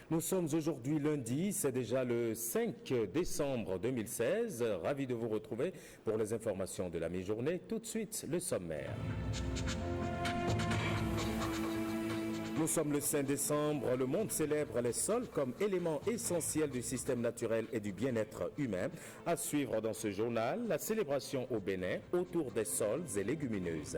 Nous sommes aujourd'hui lundi, c'est déjà le 5 décembre 2016. Ravi de vous retrouver pour les informations de la mi-journée. Tout de suite, le sommaire. Nous sommes le 5 décembre, le monde célèbre les sols comme élément essentiel du système naturel et du bien-être humain. À suivre dans ce journal, la célébration au Bénin autour des sols et légumineuses.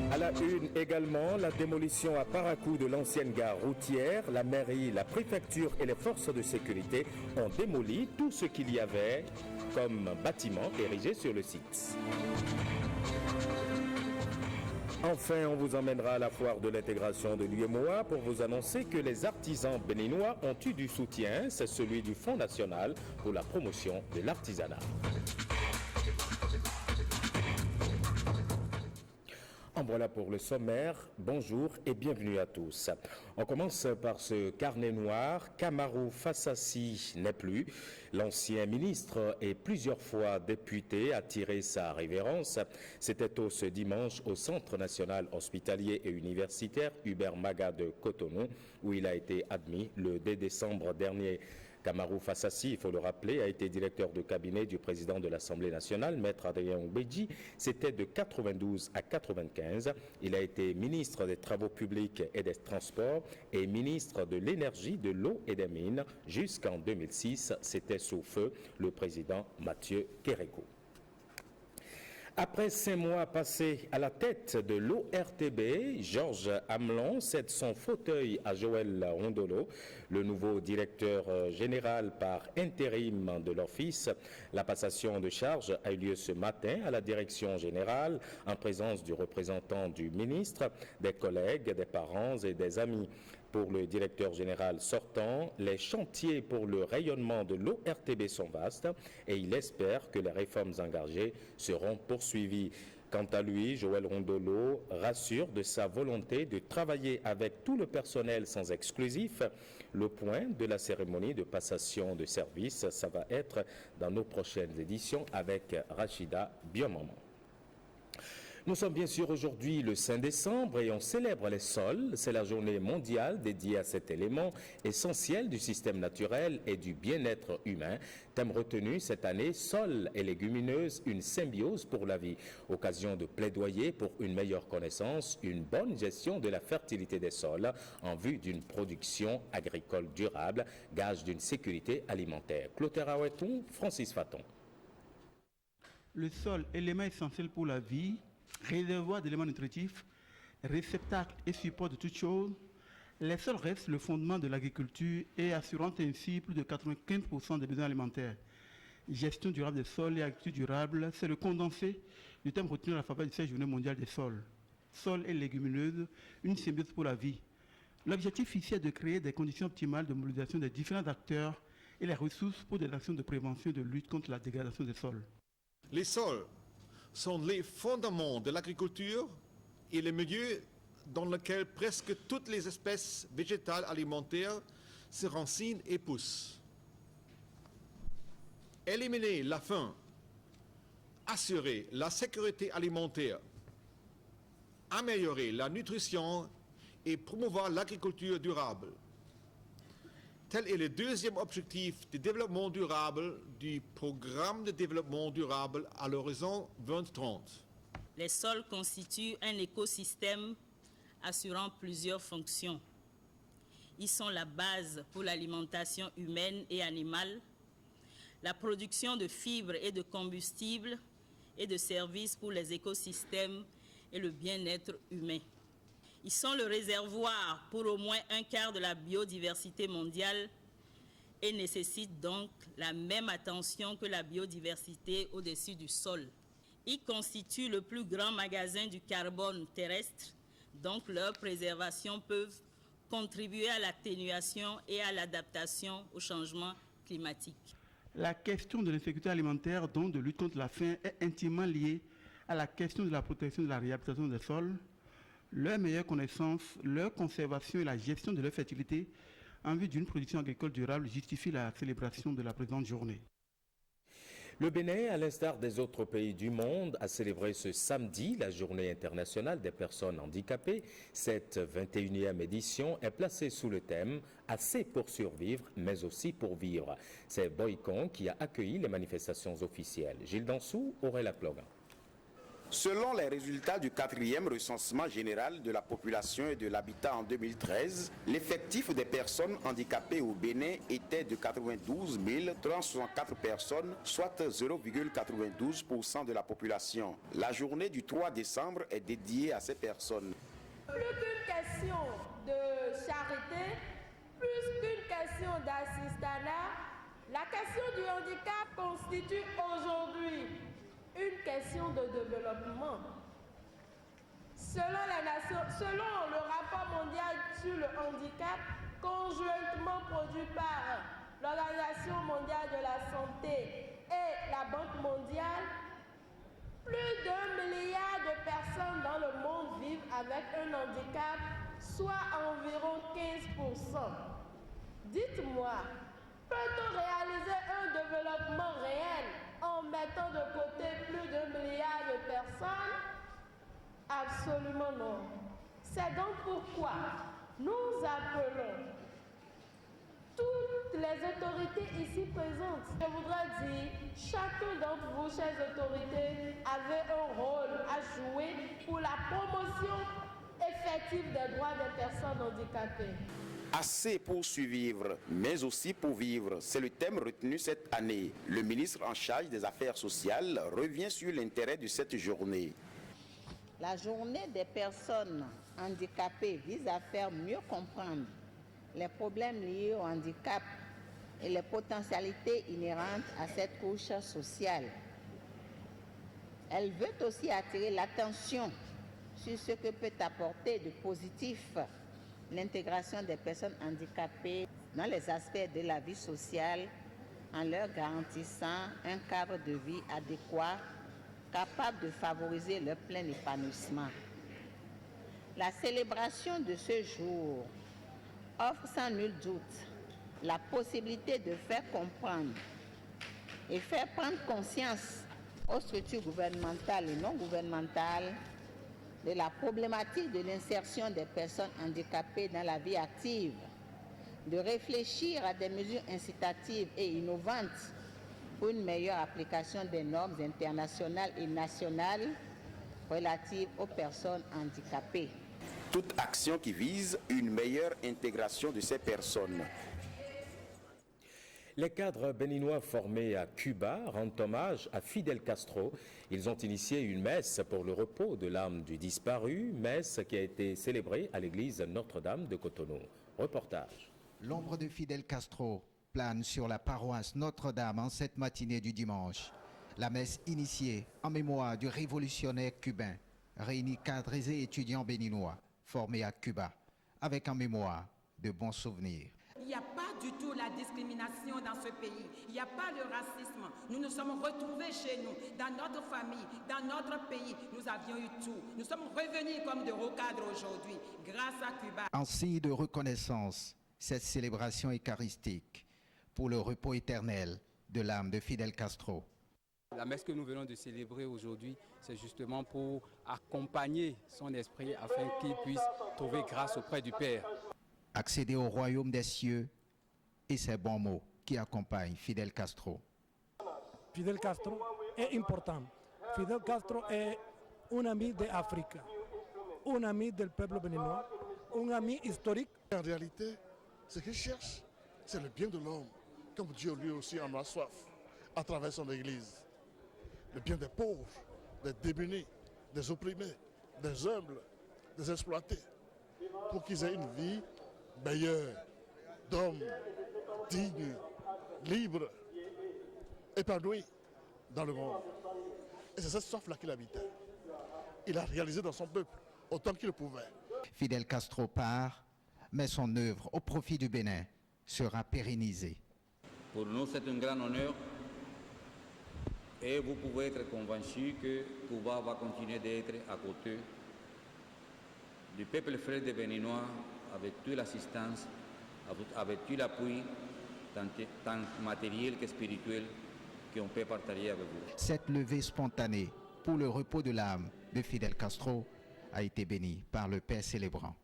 À la une également, la démolition à Parakou de l'ancienne gare routière. La mairie, la préfecture et les forces de sécurité ont démoli tout ce qu'il y avait comme bâtiment érigé sur le site. Enfin, on vous emmènera à la foire de l'intégration de l'UEMOA pour vous annoncer que les artisans béninois ont eu du soutien. C'est celui du Fonds national pour la promotion de l'artisanat. En voilà pour le sommaire. Bonjour et bienvenue à tous. On commence par ce carnet noir. Kamarou Fassassi n'est plus. L'ancien ministre et plusieurs fois député a tiré sa révérence. C'était ce dimanche au Centre national hospitalier et universitaire Hubert Maga de Cotonou où il a été admis le 2 décembre dernier. Kamarou Fassassi, il faut le rappeler, a été directeur de cabinet du président de l'Assemblée nationale, Maître Adrien Oubedji. C'était de 92 à 95. Il a été ministre des Travaux publics et des Transports et ministre de l'Énergie, de l'Eau et des Mines jusqu'en 2006. C'était sous feu le président Mathieu Kérékou. Après 5 mois passés à la tête de l'ORTB, Georges Hamelon cède son fauteuil à Joël Rondolo, le nouveau directeur général par intérim de l'office. La passation de charge a eu lieu ce matin à la direction générale en présence du représentant du ministre, des collègues, des parents et des amis. Pour le directeur général sortant, les chantiers pour le rayonnement de l'ORTB sont vastes et il espère que les réformes engagées seront poursuivies. Quant à lui, Joël Rondolo rassure de sa volonté de travailler avec tout le personnel sans exclusif. Le point de la cérémonie de passation de service, ça va être dans nos prochaines éditions avec Rachida Biomamo. Nous sommes bien sûr aujourd'hui le 5 décembre et on célèbre les sols. C'est la journée mondiale dédiée à cet élément essentiel du système naturel et du bien-être humain. Thème retenu cette année, sols et légumineuses, une symbiose pour la vie. Occasion de plaidoyer pour une meilleure connaissance, une bonne gestion de la fertilité des sols en vue d'une production agricole durable, gage d'une sécurité alimentaire. Clotaire Aouetou, Francis Faton. Le sol, élément essentiel pour la vie, réservoir d'éléments nutritifs, réceptacle et support de toutes choses, les sols restent le fondement de l'agriculture et assurant ainsi plus de 95% des besoins alimentaires. Gestion durable des sols et agriculture durable, c'est le condensé du thème retenu à la faveur de cette journée mondiale des sols. Sols et légumineuses, une symbiose pour la vie. L'objectif ici est de créer des conditions optimales de mobilisation des différents acteurs et les ressources pour des actions de prévention et de lutte contre la dégradation des sols. Les sols sont les fondements de l'agriculture et le milieu dans lequel presque toutes les espèces végétales alimentaires se rensinent et poussent. Éliminer la faim, assurer la sécurité alimentaire, améliorer la nutrition et promouvoir l'agriculture durable. Tel est le deuxième objectif de développement durable du programme de développement durable à l'horizon 2030. Les sols constituent un écosystème assurant plusieurs fonctions. Ils sont la base pour l'alimentation humaine et animale, la production de fibres et de combustibles et de services pour les écosystèmes et le bien-être humain. Ils sont le réservoir pour au moins un quart de la biodiversité mondiale et nécessitent donc la même attention que la biodiversité au-dessus du sol. Ils constituent le plus grand magasin du carbone terrestre, donc leur préservation peut contribuer à l'atténuation et à l'adaptation au changement climatique. La question de l'insécurité alimentaire, donc de lutte contre la faim, est intimement liée à la question de la protection de la réhabilitation des sols, leur meilleure connaissance, leur conservation et la gestion de leur fertilité en vue d'une production agricole durable justifient la célébration de la présente journée. Le Bénin, à l'instar des autres pays du monde, a célébré ce samedi la Journée internationale des personnes handicapées. Cette 21e édition est placée sous le thème « Assez pour survivre, mais aussi pour vivre ». C'est Boycon qui a accueilli les manifestations officielles. Gilles Dansou aurait la Plogan. Selon les résultats du 4e recensement général de la population et de l'habitat en 2013, l'effectif des personnes handicapées au Bénin était de 92 364 personnes, soit 0,92% de la population. La journée du 3 décembre est dédiée à ces personnes. Plus qu'une question de charité, plus qu'une question d'assistanat, la question du handicap constitue aujourd'hui une question de développement. Selon le rapport mondial sur le handicap, conjointement produit par l'Organisation mondiale de la santé et la Banque mondiale, plus d'1 milliard de personnes dans le monde vivent avec un handicap, soit environ 15%. Dites-moi, peut-on réaliser un développement réel en mettant de côté plus d'1 milliard de personnes? Absolument non. C'est donc pourquoi nous appelons toutes les autorités ici présentes. Je voudrais dire, chacun d'entre vous, chères autorités, avait un rôle à jouer pour la promotion effective des droits des personnes handicapées. Assez pour survivre, mais aussi pour vivre. C'est le thème retenu cette année. Le ministre en charge des Affaires sociales revient sur l'intérêt de cette journée. La journée des personnes handicapées vise à faire mieux comprendre les problèmes liés au handicap et les potentialités inhérentes à cette couche sociale. Elle veut aussi attirer l'attention sur ce que peut apporter de positif l'intégration des personnes handicapées dans les aspects de la vie sociale en leur garantissant un cadre de vie adéquat capable de favoriser leur plein épanouissement. La célébration de ce jour offre sans nul doute la possibilité de faire comprendre et faire prendre conscience aux structures gouvernementales et non gouvernementales de la problématique de l'insertion des personnes handicapées dans la vie active, de réfléchir à des mesures incitatives et innovantes pour une meilleure application des normes internationales et nationales relatives aux personnes handicapées. Toute action qui vise une meilleure intégration de ces personnes. Les cadres béninois formés à Cuba rendent hommage à Fidel Castro. Ils ont initié une messe pour le repos de l'âme du disparu, messe qui a été célébrée à l'église Notre-Dame de Cotonou. Reportage. L'ombre de Fidel Castro plane sur la paroisse Notre-Dame en cette matinée du dimanche. La messe initiée en mémoire du révolutionnaire cubain réunit cadres et étudiants béninois formés à Cuba avec en mémoire de bons souvenirs. Il n'y a pas du tout la discrimination dans ce pays. Il n'y a pas le racisme. Nous nous sommes retrouvés chez nous, dans notre famille, dans notre pays. Nous avions eu tout. Nous sommes revenus comme de hauts cadres aujourd'hui, grâce à Cuba. En signe de reconnaissance, cette célébration eucharistique pour le repos éternel de l'âme de Fidel Castro. La messe que nous venons de célébrer aujourd'hui, c'est justement pour accompagner son esprit afin qu'il puisse trouver grâce auprès du Père. Accéder au royaume des cieux et ces bons mots qui accompagnent Fidel Castro. Fidel Castro est important. Fidel Castro est un ami de l'Afrique, un ami du peuple béninois, un ami historique. En réalité, ce qu'il cherche, c'est le bien de l'homme, comme Dieu lui aussi en a soif, à travers son Église. Le bien des pauvres, des démunis, des opprimés, des humbles, des exploités, pour qu'ils aient une vie meilleure, d'hommes, dignes, libres, épanouis dans le monde. Et c'est cette soif-là qu'il habitait. Il a réalisé dans son peuple autant qu'il pouvait. Fidel Castro part, mais son œuvre au profit du Bénin sera pérennisée. Pour nous, c'est un grand honneur et vous pouvez être convaincu que Cuba va continuer d'être à côté du peuple frère des Béninois avec toute l'assistance, avec tout l'appui, tant matériel que spirituel, qu'on peut partager avec vous. Cette levée spontanée pour le repos de l'âme de Fidel Castro a été bénie par le Père célébrant.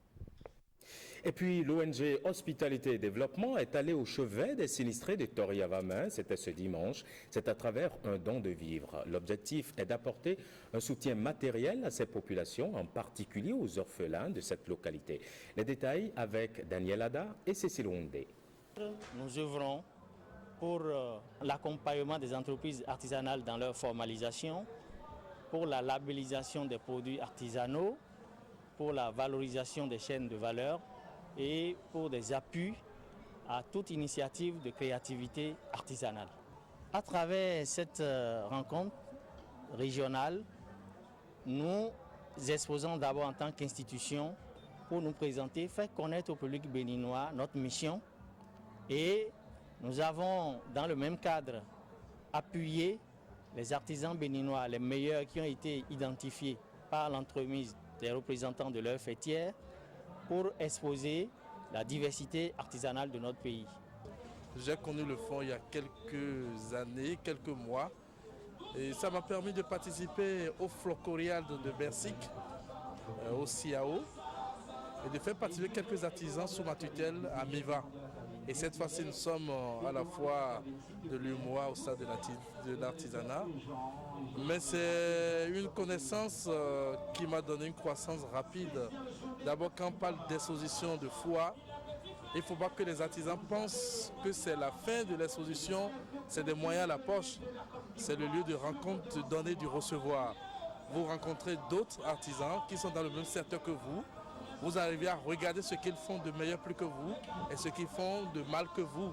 Et puis l'ONG Hospitalité et Développement est allée au chevet des sinistrés de Toria-Vamey. C'était ce dimanche. C'est à travers un don de vivres. L'objectif est d'apporter un soutien matériel à ces populations, en particulier aux orphelins de cette localité. Les détails avec Daniel Ada et Cécile Ondé. Nous œuvrons pour l'accompagnement des entreprises artisanales dans leur formalisation, pour la labellisation des produits artisanaux, pour la valorisation des chaînes de valeur et pour des appuis à toute initiative de créativité artisanale. À travers cette rencontre régionale, nous exposons d'abord en tant qu'institution pour nous présenter, faire connaître au public béninois notre mission, et nous avons dans le même cadre appuyé les artisans béninois, les meilleurs qui ont été identifiés par l'entremise des représentants de leurs fêtières pour exposer la diversité artisanale de notre pays. J'ai connu le fonds il y a quelques années, quelques mois, et ça m'a permis de participer au Flocorial de Bersic, au CIAO, et de faire participer quelques artisans sous ma tutelle à Miva. Et cette fois-ci, nous sommes à la fois de l'UMOA au stade de l'artisanat. Mais c'est une connaissance qui m'a donné une croissance rapide. D'abord, quand on parle d'exposition de foire, il ne faut pas que les artisans pensent que c'est la fin de l'exposition, c'est des moyens à la poche. C'est le lieu de rencontre, de donner, du recevoir. Vous rencontrez d'autres artisans qui sont dans le même secteur que vous. Vous arrivez à regarder ce qu'ils font de meilleur plus que vous et ce qu'ils font de mal que vous.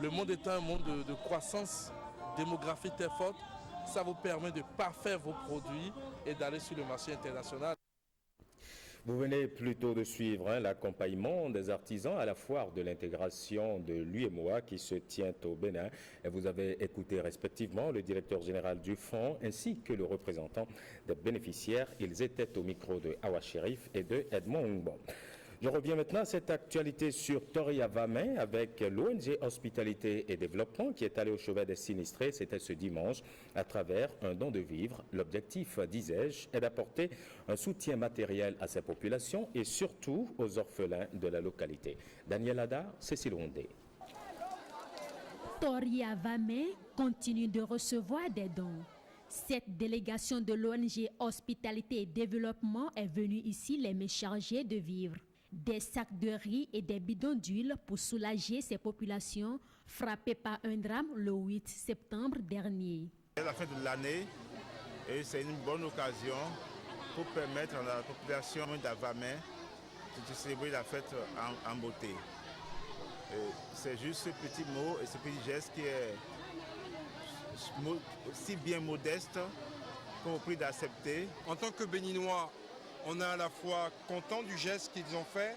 Le monde étant un monde de croissance démographique très forte, ça vous permet de parfaire vos produits et d'aller sur le marché international. Vous venez plutôt de suivre l'accompagnement des artisans à la foire de l'intégration de l'UMOA qui se tient au Bénin. Et vous avez écouté respectivement le directeur général du fonds ainsi que le représentant des bénéficiaires. Ils étaient au micro de Awa Sherif et de Edmond Ngbo. Je reviens maintenant à cette actualité sur Toria-Vamey avec l'ONG Hospitalité et Développement qui est allé au chevet des sinistrés. C'était ce dimanche à travers un don de vivres. L'objectif, disais-je, est d'apporter un soutien matériel à ces populations et surtout aux orphelins de la localité. Daniel Ada, Cécile Ondé. Toria-Vamey continue de recevoir des dons. Cette délégation de l'ONG Hospitalité et Développement est venue ici les mains chargées de vivres. Des sacs de riz et des bidons d'huile pour soulager ces populations frappées par un drame le 8 septembre dernier. C'est la fin de l'année et c'est une bonne occasion pour permettre à la population d'Avamey de célébrer la fête en beauté. C'est juste ce petit mot et ce petit geste qui est si bien modeste qu'on vous prie d'accepter. En tant que Béninois, on est à la fois content du geste qu'ils ont fait,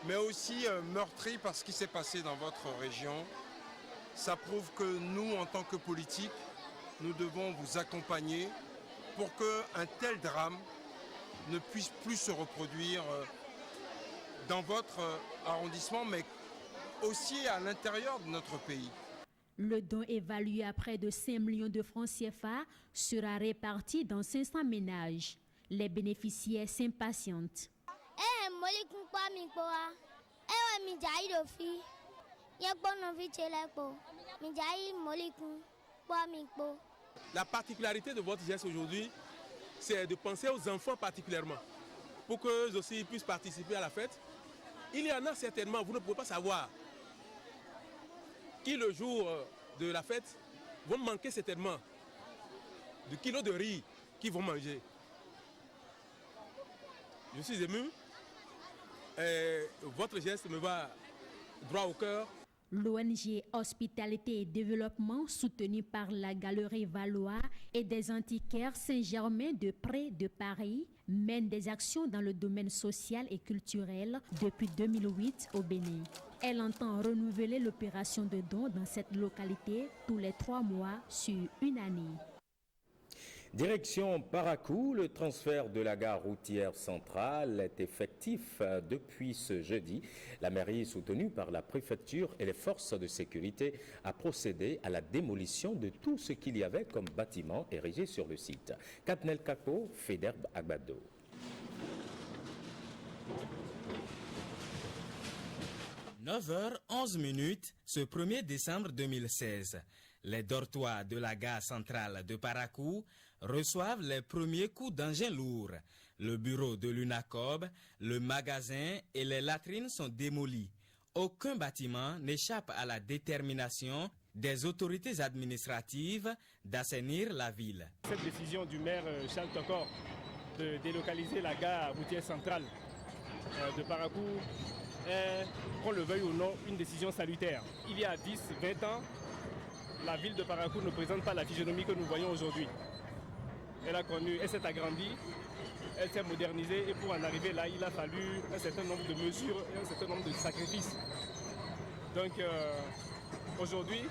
mais aussi meurtri par ce qui s'est passé dans votre région. Ça prouve que nous, en tant que politiques, nous devons vous accompagner pour qu'un tel drame ne puisse plus se reproduire dans votre arrondissement, mais aussi à l'intérieur de notre pays. Le don évalué à près de 5 millions de francs CFA sera réparti dans 500 ménages. Les bénéficiaires s'impatientent. La particularité de votre geste aujourd'hui, c'est de penser aux enfants particulièrement, pour qu'eux aussi puissent participer à la fête. Il y en a certainement, vous ne pouvez pas savoir, qui le jour de la fête vont manquer certainement de kilos de riz qu'ils vont manger. Je suis ému et votre geste me va droit au cœur. L'ONG Hospitalité et Développement, soutenue par la Galerie Valois et des antiquaires Saint-Germain de près de Paris, mène des actions dans le domaine social et culturel depuis 2008 au Bénin. Elle entend renouveler l'opération de dons dans cette localité tous les 3 mois sur une année. Direction Parakou, le transfert de la gare routière centrale est effectif depuis ce jeudi. La mairie, soutenue par la préfecture et les forces de sécurité, a procédé à la démolition de tout ce qu'il y avait comme bâtiment érigé sur le site. Katnel Kako, Federbe Agbado. « 9h11 ce 1er décembre 2016. Les dortoirs de la gare centrale de Parakou reçoivent les premiers coups d'engin lourds. Le bureau de l'UNACOB, le magasin et les latrines sont démolis. Aucun bâtiment n'échappe à la détermination des autorités administratives d'assainir la ville. Cette décision du maire Charles Tokor de délocaliser la gare routière centrale de Parakou est, qu'on le veuille ou non, une décision salutaire. Il y a 10-20 ans, la ville de Parakou ne présente pas la physionomie que nous voyons aujourd'hui. Elle s'est agrandie, elle s'est modernisée et pour en arriver là, il a fallu un certain nombre de mesures et un certain nombre de sacrifices. Donc aujourd'hui,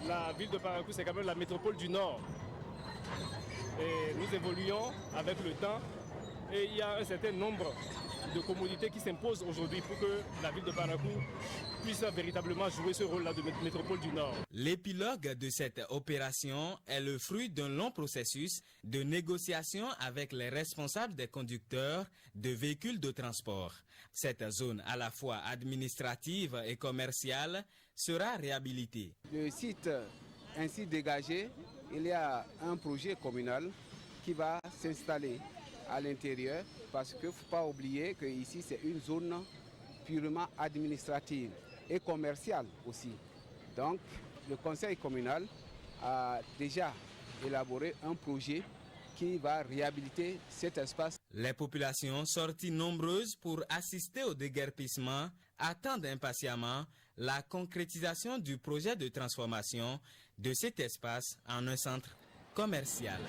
la ville de Parakou, c'est quand même la métropole du Nord. Et nous évoluons avec le temps et il y a un certain nombre de commodités qui s'imposent aujourd'hui pour que la ville de Parakou puisse véritablement jouer ce rôle-là de métropole du Nord. L'épilogue de cette opération est le fruit d'un long processus de négociation avec les responsables des conducteurs de véhicules de transport. Cette zone à la fois administrative et commerciale sera réhabilitée. Le site ainsi dégagé, il y a un projet communal qui va s'installer à l'intérieur parce qu'il ne faut pas oublier que ici c'est une zone purement administrative et commerciale aussi. Donc le conseil communal a déjà élaboré un projet qui va réhabiliter cet espace. Les populations sorties nombreuses pour assister au déguerpissement attendent impatiemment la concrétisation du projet de transformation de cet espace en un centre commercial.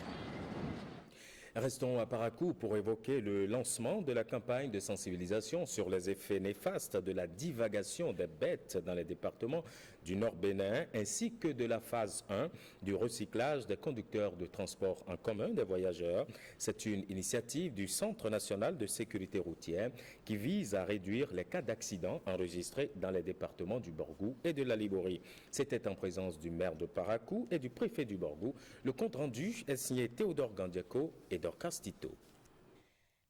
Restons à Parakou pour évoquer le lancement de la campagne de sensibilisation sur les effets néfastes de la divagation des bêtes dans les départements du Nord Bénin ainsi que de la phase 1 du recyclage des conducteurs de transport en commun des voyageurs. C'est une initiative du Centre national de sécurité routière qui vise à réduire les cas d'accidents enregistrés dans les départements du Borgou et de la Liborie. C'était en présence du maire de Parakou et du préfet du Borgou. Le compte-rendu est signé Théodore Gandiako et Dorcas Tito.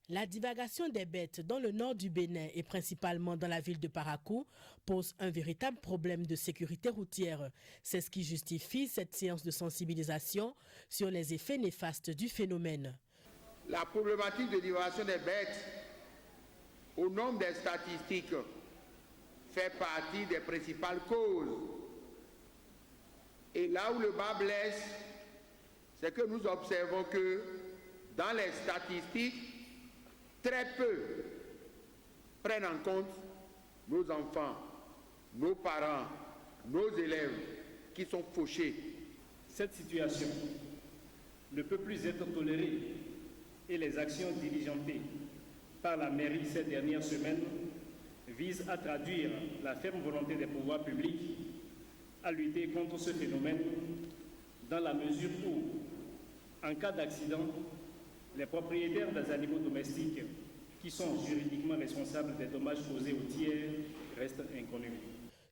La divagation des bêtes dans le nord du Bénin et principalement dans la ville de Parakou pose un véritable problème de sécurité routière. C'est ce qui justifie cette séance de sensibilisation sur les effets néfastes du phénomène. La problématique de divagation des bêtes, au nombre des statistiques, fait partie des principales causes. Et là où le bas blesse, c'est que nous observons que dans les statistiques, très peu prennent en compte nos enfants, nos parents, nos élèves qui sont fauchés. Cette situation ne peut plus être tolérée et les actions diligentées par la mairie ces dernières semaines visent à traduire la ferme volonté des pouvoirs publics à lutter contre ce phénomène dans la mesure où, en cas d'accident, les propriétaires des animaux domestiques qui sont juridiquement responsables des dommages causés aux tiers restent inconnus.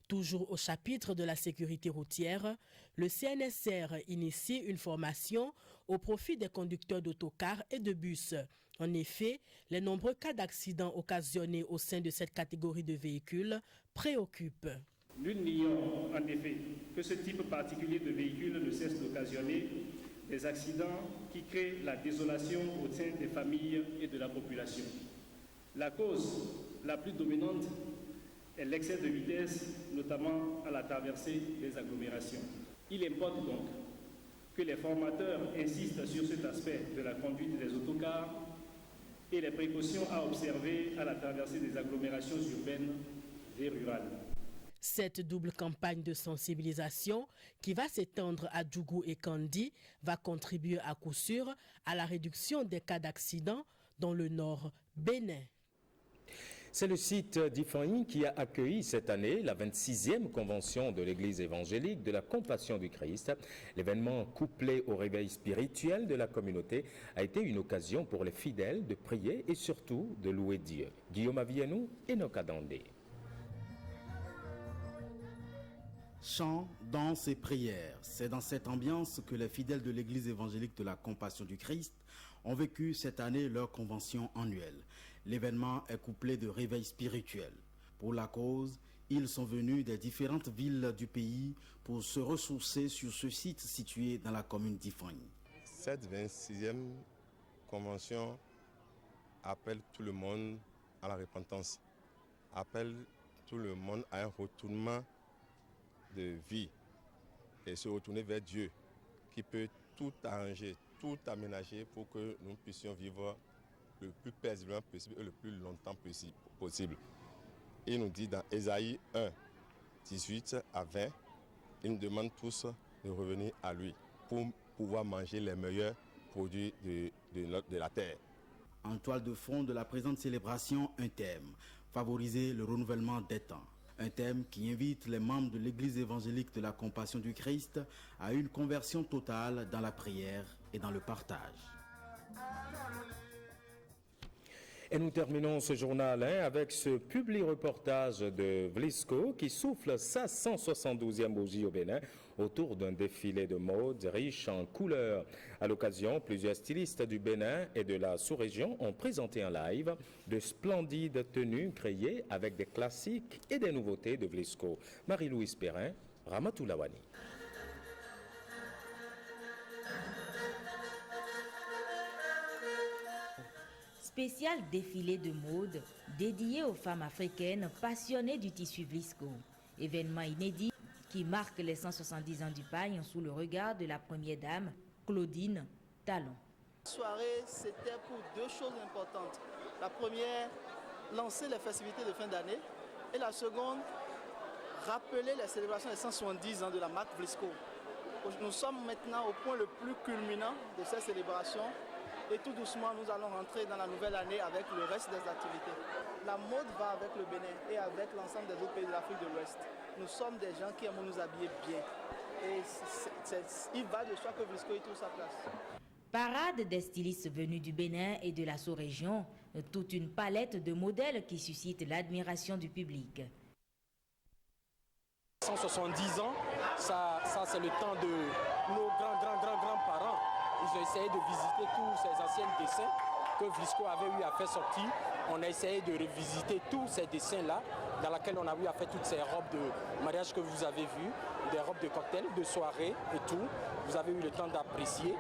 Toujours au chapitre de la sécurité routière, le CNSR initie une formation au profit des conducteurs d'autocars et de bus. En effet, les nombreux cas d'accidents occasionnés au sein de cette catégorie de véhicules préoccupent. Nul n'ignore en effet que ce type particulier de véhicule ne cesse d'occasionner des accidents qui créent la désolation au sein des familles et de la population. La cause la plus dominante est l'excès de vitesse, notamment à la traversée des agglomérations. Il importe donc que les formateurs insistent sur cet aspect de la conduite des autocars et les précautions à observer à la traversée des agglomérations urbaines et rurales. Cette double campagne de sensibilisation qui va s'étendre à Djougou et Kandi va contribuer à coup sûr à la réduction des cas d'accidents dans le nord Bénin. C'est le site d'Ifanyi qui a accueilli cette année la 26e convention de l'Église évangélique de la Compassion du Christ. L'événement couplé au réveil spirituel de la communauté a été une occasion pour les fidèles de prier et surtout de louer Dieu. Guillaume Avienou et Nokadandé. Chants, danses et prières, c'est dans cette ambiance que les fidèles de l'Église évangélique de la Compassion du Christ ont vécu cette année leur convention annuelle. L'événement est couplé de réveil spirituel. Pour la cause, ils sont venus des différentes villes du pays pour se ressourcer sur ce site situé dans la commune d'Ifanyi. Cette 26e convention appelle tout le monde à la repentance, appelle tout le monde à un retournement de vie et se retourner vers Dieu qui peut tout arranger, tout aménager pour que nous puissions vivre le plus paisiblement possible et le plus longtemps possible. Il nous dit dans Ésaïe 1, 18 à 20, il nous demande tous de revenir à lui pour pouvoir manger les meilleurs produits de la terre. En toile de fond de la présente célébration, un thème, favoriser le renouvellement des temps. Un thème qui invite les membres de l'Église évangélique de la Compassion du Christ à une conversion totale dans la prière et dans le partage. Et nous terminons ce journal avec ce publi-reportage de Vlisco qui souffle sa 172e bougie au Bénin autour d'un défilé de mode riche en couleurs. À l'occasion, plusieurs stylistes du Bénin et de la sous-région ont présenté en live de splendides tenues créées avec des classiques et des nouveautés de Vlisco. Marie-Louise Perrin, Ramatou Lawani. Spécial défilé de mode dédié aux femmes africaines passionnées du tissu Vlisco. Événement inédit qui marque les 170 ans du pagne sous le regard de la première dame, Claudine Talon. La soirée, c'était pour deux choses importantes. La première, lancer les festivités de fin d'année. Et la seconde, rappeler les célébrations des 170 ans de la marque Vlisco. Nous sommes maintenant au point le plus culminant de ces célébrations. Et tout doucement, nous allons rentrer dans la nouvelle année avec le reste des activités. La mode va avec le Bénin et avec l'ensemble des autres pays de l'Afrique de l'Ouest. Nous sommes des gens qui aiment nous habiller bien. Et il va de soi que Vlisco y trouve sa place. Parade des stylistes venus du Bénin et de la sous-région, toute une palette de modèles qui suscite l'admiration du public. 170 ans, ça c'est le temps de nos grands-parents. Ils ont essayé de visiter tous ces anciens dessins que Vlisco avait eu à faire sortir. On a essayé de revisiter tous ces dessins-là, dans lesquels on a eu à faire toutes ces robes de mariage que vous avez vues, des robes de cocktail, de soirée et tout. Vous avez eu le temps d'apprécier.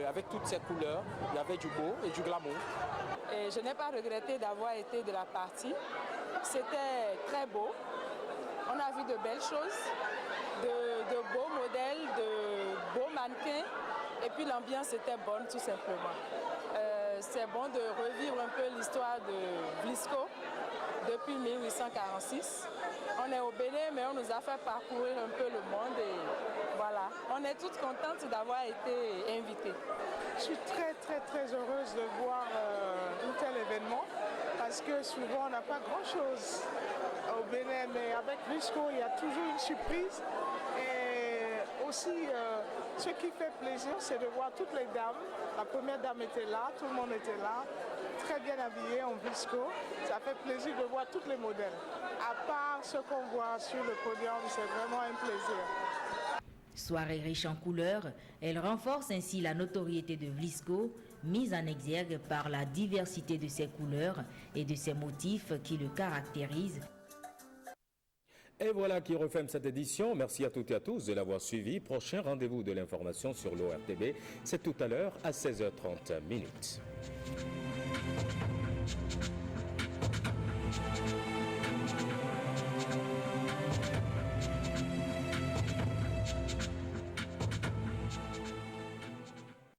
Avec toutes ces couleurs, il y avait du beau et du glamour. Et je n'ai pas regretté d'avoir été de la partie. C'était très beau. On a vu de belles choses, de beaux modèles, de beaux mannequins. Et puis l'ambiance était bonne tout simplement. C'est bon de revivre un peu l'histoire de Vlisco depuis 1846. On est au Bénin, mais on nous a fait parcourir un peu le monde et voilà. On est toutes contentes d'avoir été invitées. Je suis très heureuse de voir un tel événement parce que souvent on n'a pas grand-chose au Bénin, mais avec Vlisco il y a toujours une surprise. Et aussi, ce qui fait plaisir, c'est de voir toutes les dames. La première dame était là, tout le monde était là, très bien habillée en Vlisco. Ça fait plaisir de voir tous les modèles. À part ce qu'on voit sur le podium, c'est vraiment un plaisir. Soirée riche en couleurs, elle renforce ainsi la notoriété de Vlisco, mise en exergue par la diversité de ses couleurs et de ses motifs qui le caractérisent. Et voilà qui referme cette édition. Merci à toutes et à tous de l'avoir suivi. Prochain rendez-vous de l'information sur l'ORTB, c'est tout à l'heure à 16h30.